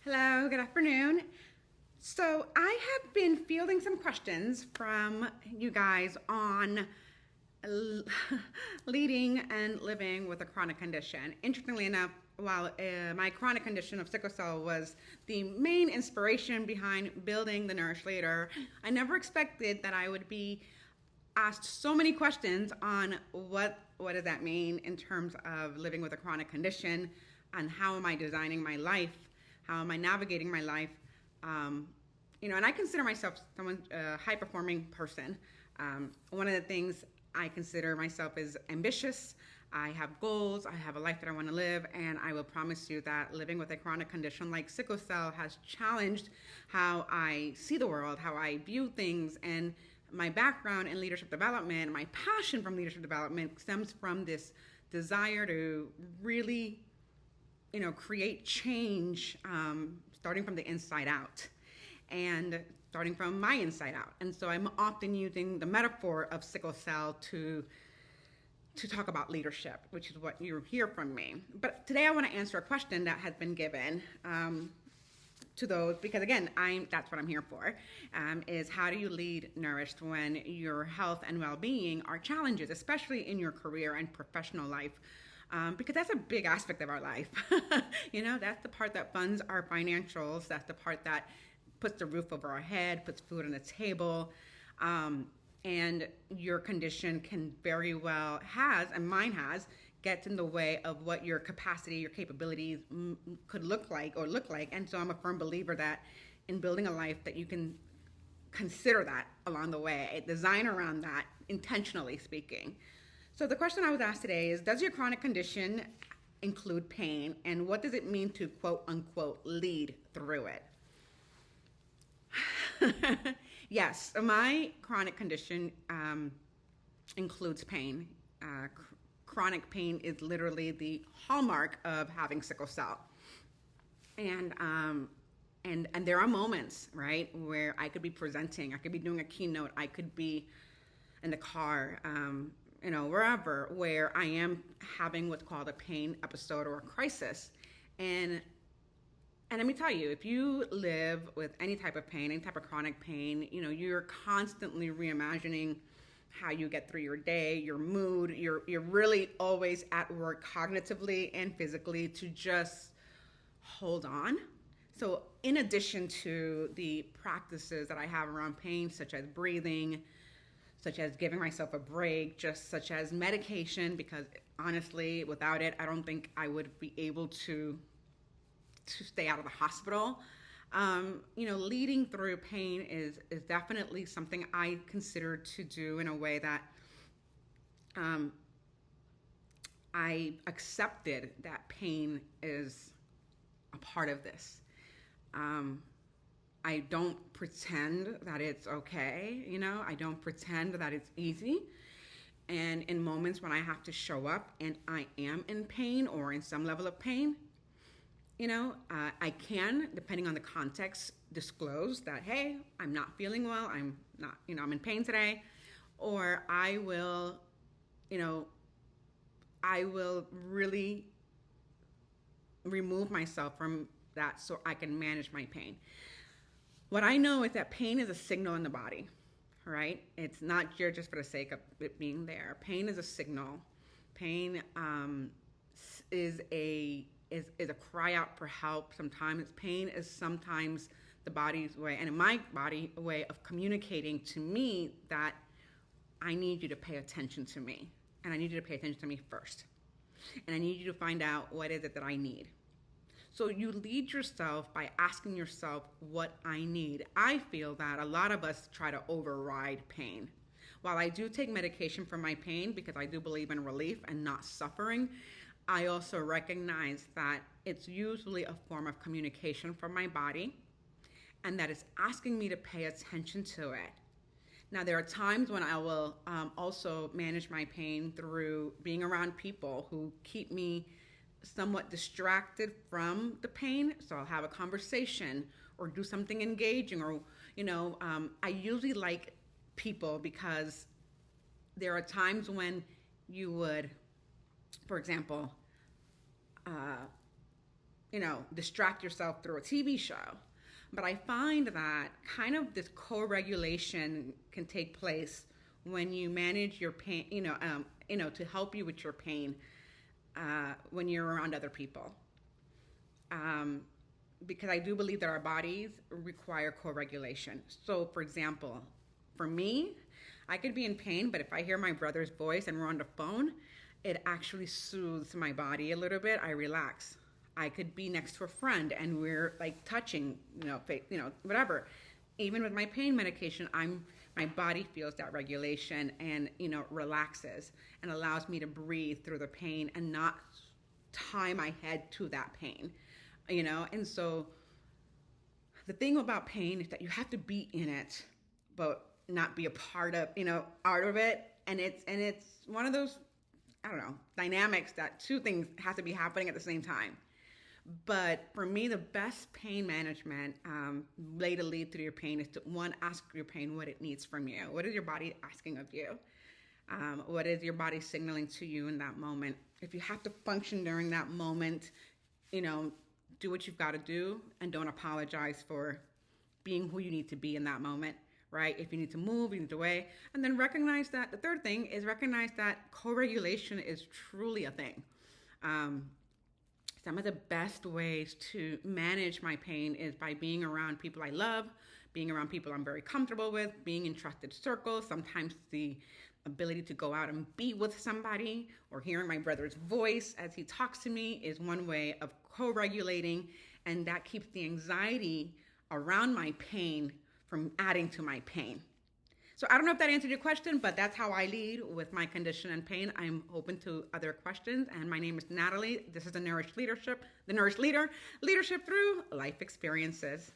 Hello, good afternoon. So, I have been fielding some questions from you guys on l- leading and living with a chronic condition. Interestingly enough, while my chronic condition of sickle cell was the main inspiration behind building the Nourish Leader, I never expected that I would be asked so many questions on what does that mean in terms of living with a chronic condition, and how am I designing my life, how am I navigating my life. um, and I consider myself someone a high performing person. One of the things I consider myself is ambitious. I have goals, I have a life that I want to live, and I will promise you that living with a chronic condition like sickle cell has challenged how I see the world, how I view things. And my background in leadership development, my passion from leadership development stems from this desire to really, create change, starting from the inside out and starting from my inside out. And so I'm often using the metaphor of sickle cell to talk about leadership, which is what you hear from me. But today I want to answer a question that has been given, to those, because again, that's what I'm here for. Is how do you lead nourished when your health and well-being are challenges, especially in your career and professional life. Because that's a big aspect of our life. That's the part that funds our financials. That's the part that puts the roof over our head, puts food on the table. And your condition can very well and mine has, gets in the way of what your capacity, your capabilities could look like. And so I'm a firm believer that in building a life that you can consider that along the way, design around that, intentionally speaking. So the question I was asked today is, does your chronic condition include pain, and what does it mean to quote unquote lead through it? Yes, my chronic condition includes pain. Chronic pain is literally the hallmark of having sickle cell. And there are moments, right, where I could be presenting, I could be doing a keynote, I could be in the car, wherever, where I am having what's called a pain episode or a crisis. And let me tell you, if you live with any type of pain, any type of chronic pain, you're constantly reimagining how you get through your day, your mood. You're really always at work cognitively and physically to just hold on. So in addition to the practices that I have around pain, such as breathing, such as giving myself a break, just such as medication, because honestly, without it, I don't think I would be able to stay out of the hospital. Leading through pain is definitely something I consider to do in a way that I accepted that pain is a part of this. I don't pretend that it's okay, I don't pretend that it's easy. And in moments when I have to show up and I am in pain or in some level of pain, I can, depending on the context, disclose that, hey, I'm not feeling well, I'm not, I'm in pain today. Or you know, I will really remove myself from that so I can manage my pain. What I know is that pain is a signal in the body, right? It's not here just for the sake of it being there. Pain is a signal. Pain is a cry out for help. Sometimes pain is sometimes the body's way, and in my body, a way of communicating to me that I need you to pay attention to me, and I need you to pay attention to me first, and I need you to find out what is it that I need. So you lead yourself by asking yourself what I need. I feel that a lot of us try to override pain. While I do take medication for my pain because I do believe in relief and not suffering, I also recognize that it's usually a form of communication from my body, and that it's asking me to pay attention to it. Now, there are times when I will also manage my pain through being around people who keep me somewhat distracted from the pain. So I'll have a conversation or do something engaging, or, I usually like people because there are times when you would, for example, distract yourself through a TV show. But I find that kind of this co-regulation can take place when you manage your pain, to help you with your pain when you're around other people. Um, because I do believe that our bodies require co-regulation. So, for example, for me, I could be in pain, but if I hear my brother's voice and we're on the phone, it actually soothes my body a little bit. I relax. I could be next to a friend and we're like touching, whatever. Even with my pain medication, my body feels that regulation and relaxes and allows me to breathe through the pain and not tie my head to that pain. And so the thing about pain is that you have to be in it, but not be a part of, out of it. And it's one of those, I don't know, dynamics that two things have to be happening at the same time. But for me, the best pain management way to lead through your pain is to, one, ask your pain what it needs from you. What is your body asking of you? What is your body signaling to you in that moment? If you have to function during that moment, do what you've got to do and don't apologize for being who you need to be in that moment, right? If you need to move, you need to weigh. And then recognize that, the third thing is recognize that co-regulation is truly a thing. Some of the best ways to manage my pain is by being around people I love, being around people I'm very comfortable with, being in trusted circles. Sometimes the ability to go out and be with somebody or hearing my brother's voice as he talks to me is one way of co-regulating, and that keeps the anxiety around my pain from adding to my pain. So I don't know if that answered your question, but that's how I lead with my condition and pain. I'm open to other questions, and my name is Natalie. This is the Nourished Leadership, the Nourished Leader, leadership through life experiences.